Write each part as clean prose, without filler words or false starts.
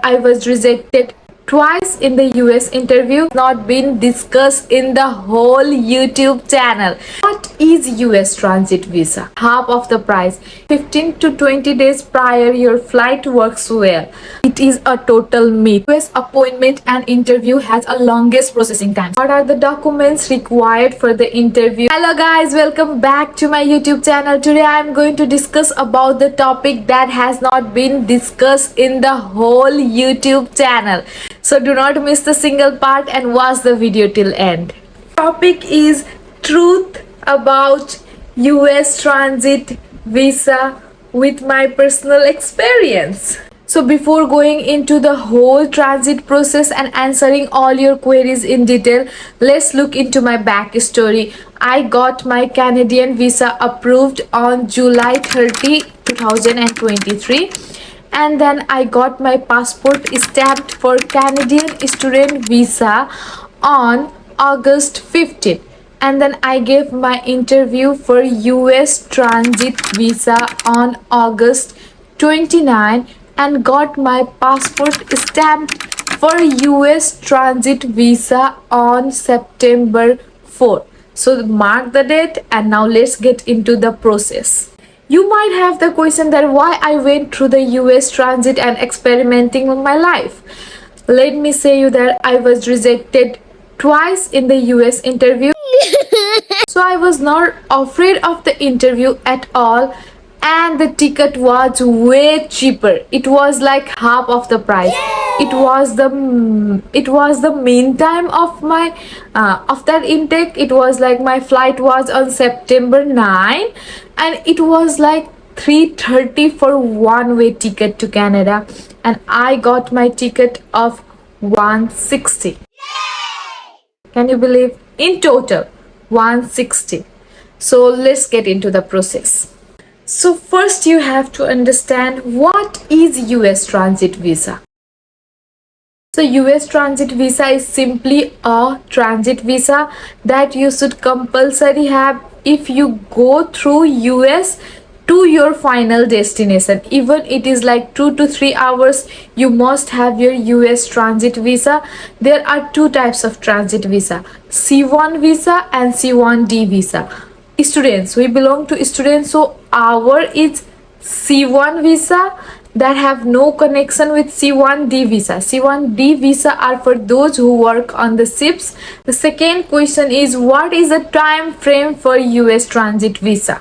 I was rejected twice in the US interview, not been discussed in the whole YouTube channel. What is US transit visa? Half of the price. 15 to 20 days prior your flight works well. It is a total myth. US appointment and interview has a longest processing time. What are the documents required for the interview? Hello guys, welcome back to my YouTube channel. Today I am going to discuss about the topic that has not been discussed in the whole YouTube channel. So do not miss the single part and watch the video till end. Topic is truth about US transit visa with my personal experience. So before going into the whole transit process and answering all your queries in detail, let's look into my backstory. I got my Canadian visa approved on July 30, 2023. And then I got my passport stamped for Canadian student visa on August 15. And then I gave my interview for US transit visa on August 29 and got my passport stamped for US transit visa on September 4. So mark the date and now let's get into the process. You might have the question that why I went through the US transit and experimenting with my life. Let me say you that I was rejected twice in the US interview. So I was not afraid of the interview at all, and the ticket was way cheaper. It was like half of the price. It was the meantime of my of that intake. It was like my flight was on September 9 and it was like 3:30 for one-way ticket to Canada, and I got my ticket of 160. Can you believe? In total 160. So let's get into the process. So first you have to understand what is US transit visa. So US transit visa is simply a transit visa that you should compulsory have if you go through US to your final destination. Even it is like 2 to 3 hours, you must have your US transit visa. There are two types of transit visa, C1 visa and C1D visa. Students, we belong to students, so our is C1 visa that have no connection with C1D visa. C1D visa are for those who work on the ships. The second question is, what is the time frame for US transit visa?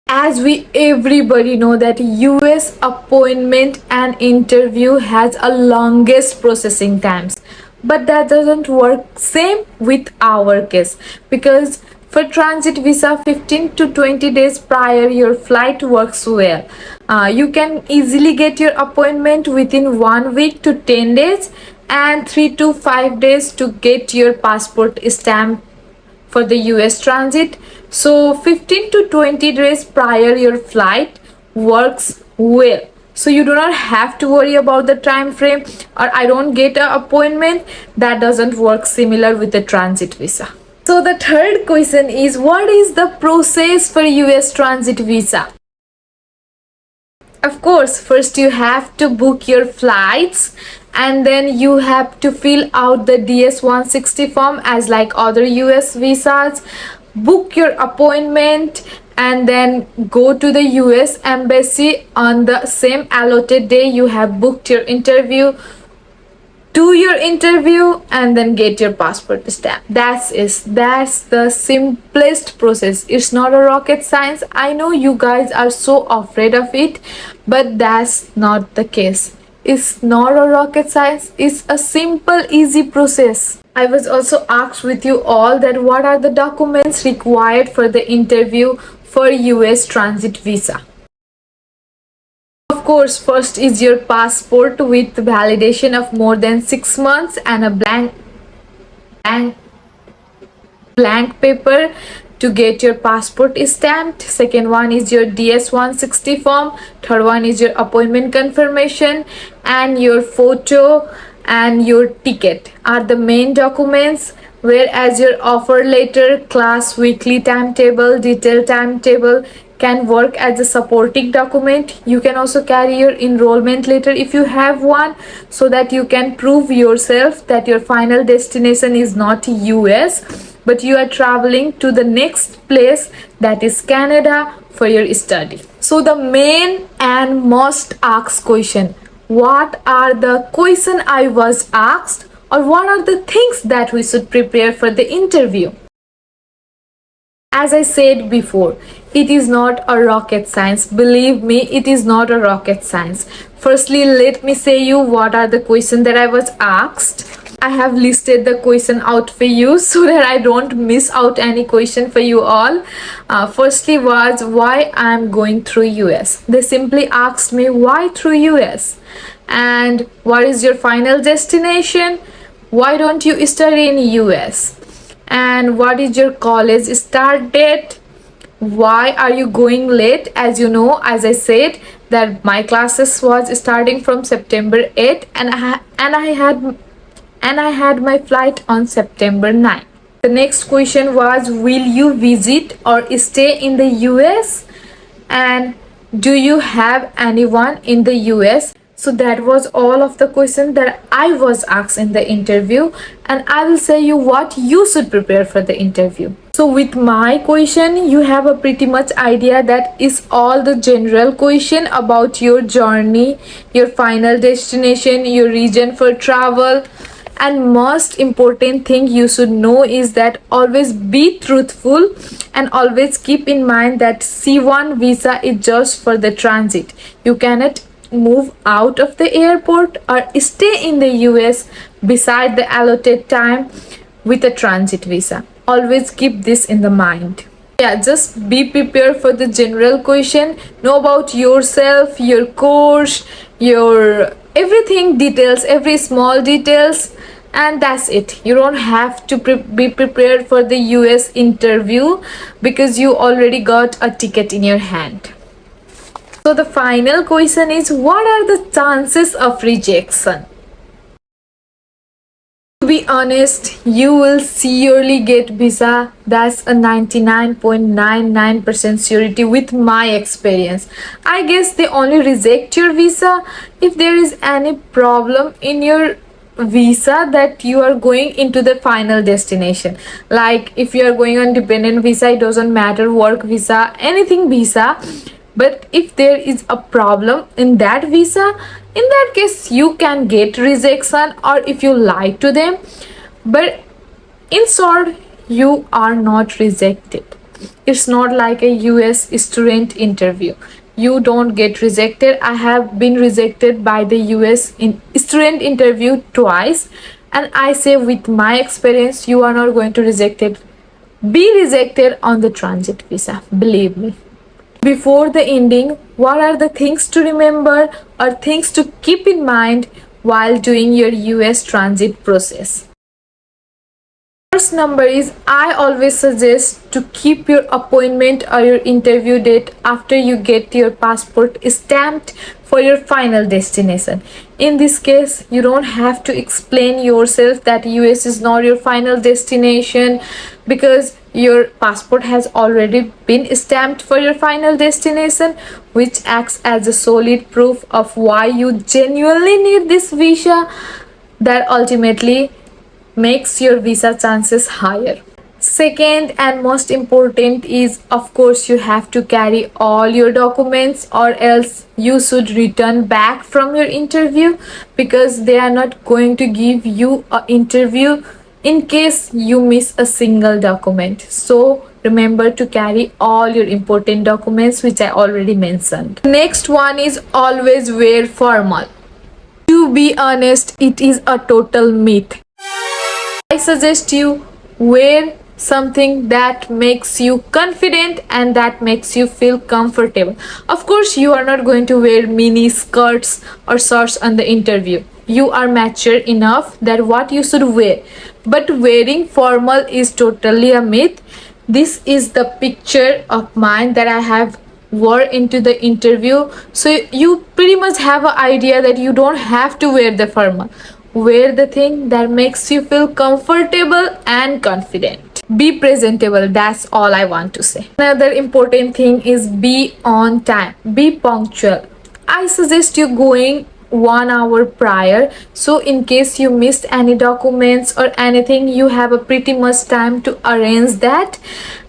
As we everybody know that US appointment and interview has a longest processing times, but that doesn't work same with our case, because for transit visa 15 to 20 days prior your flight works well. You can easily get your appointment within 1 week to 10 days and 3 to 5 days to get your passport stamp for the US transit. So 15 to 20 days prior your flight works well. So you do not have to worry about the time frame or I don't get an appointment. That doesn't work similar with the transit visa. So the third question is, what is the process for US transit visa? Of course, first you have to book your flights and then you have to fill out the DS-160 form as like other US visas, book your appointment and then go to the US embassy on the same allotted day you have booked your interview. Do your interview and then get your passport stamp. That's the simplest process. It's not a rocket science. I know you guys are so afraid of it, but that's not the case. It's not a rocket science. It's a simple, easy process. I was also asked with you all that what are the documents required for the interview for US transit visa. Of course, first is your passport with validation of more than 6 months and a blank paper to get your passport stamped. Second one is your DS-160 form. Third one is your appointment confirmation, and your photo and your ticket are the main documents, whereas your offer letter, class, weekly timetable, detailed timetable, can work as a supporting document. You can also carry your enrollment letter if you have one, so that you can prove yourself that your final destination is not US, but you are traveling to the next place, that is Canada, for your study. So the main and most asked question, what are the question I was asked, or what are the things that we should prepare for the interview? As I said before, it is not a rocket science. Believe me, it is not a rocket science. Firstly, let me say you what are the questions that I was asked. I have listed the question out for you so that I don't miss out any question for you all. Firstly was why I am going through US. They simply asked me why through US, and what is your final destination? Why don't you study in US? And what is your college start date? Why are you going late? As you know, as I said, that my classes was starting from September 8, and I had my flight on September 9. The next question was, will you visit or stay in the US? And do you have anyone in the US? So that was all of the questions that I was asked in the interview, and I will say you what you should prepare for the interview. So with my question, you have a pretty much idea that is all the general question about your journey, your final destination, your region for travel. And most important thing you should know is that always be truthful, and always keep in mind that C1 visa is just for the transit. You cannot move out of the airport or stay in the US beside the allotted time with a transit visa. Always keep this in the mind. Yeah, just be prepared for the general question. Know about yourself, your course, your everything details, every small details, and that's it. You don't have to be prepared for the US interview because you already got a ticket in your hand. So the final question is, what are the chances of rejection? To be honest, you will surely get visa. That's a 99.99% surety with my experience. I guess they only reject your visa if there is any problem in your visa that you are going into the final destination. Like if you are going on dependent visa, it doesn't matter, work visa, anything visa. But if there is a problem in that visa, in that case you can get rejection, or if you lie to them. But in short, you are not rejected. It's not like a US student interview. You don't get rejected. I have been rejected by the US in student interview twice, and I say with my experience, you are not going to be rejected on the transit visa. Believe me. Before the ending, what are the things to remember or things to keep in mind while doing your US transit process? First number is, I always suggest to keep your appointment or your interview date after you get your passport stamped for your final destination. In this case, you don't have to explain yourself that US is not your final destination, because your passport has already been stamped for your final destination, which acts as a solid proof of why you genuinely need this visa, that ultimately makes your visa chances higher. Second and most important is, of course, you have to carry all your documents, or else you should return back from your interview, because they are not going to give you an interview in case you miss a single document. So remember to carry all your important documents, which I already mentioned. Next one is, always wear formal. To be honest, it is a total myth. I suggest you wear something that makes you confident and that makes you feel comfortable. Of course, you are not going to wear mini skirts or shorts on the interview. You are mature enough that what you should wear. But wearing formal is totally a myth. This is the picture of mine that I have wore into the interview. So you pretty much have an idea that you don't have to wear the formal. Wear the thing that makes you feel comfortable and confident. Be presentable. That's all I want to say. Another important thing is be on time. Be punctual. I suggest you going 1 hour prior, so in case you missed any documents or anything, you have a pretty much time to arrange that.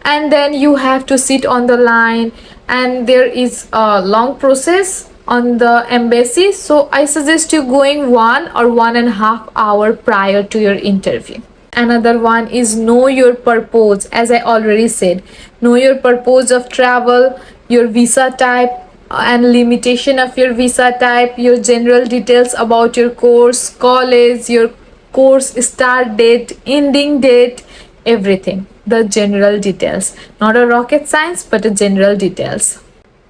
And then you have to sit on the line, and there is a long process on the embassy, so I suggest you going 1 or 1.5 hour prior to your interview. Another one is know your purpose. As I already said, know your purpose of travel, your visa type and limitation of your visa type, your general details about your course, college, your course start date, ending date, everything. The general details, not a rocket science, but a general details.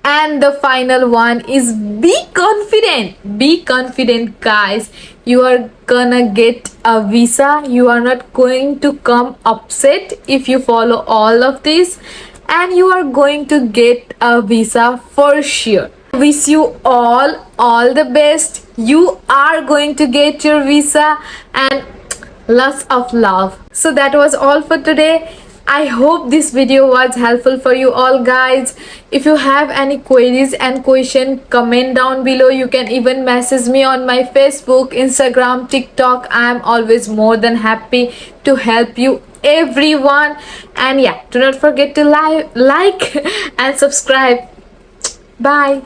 And the final one is be confident. Be confident, guys. You are gonna get a visa. You are not going to come upset if you follow all of this, and you are going to get a visa for sure. Wish you all the best. You are going to get your visa, and lots of love. So that was all for today. I hope this video was helpful for you all, guys. If you have any queries and question, comment down below. You can even message me on my Facebook, Instagram, TikTok. I am always more than happy to help you everyone. And yeah, do not forget to like and subscribe. Bye.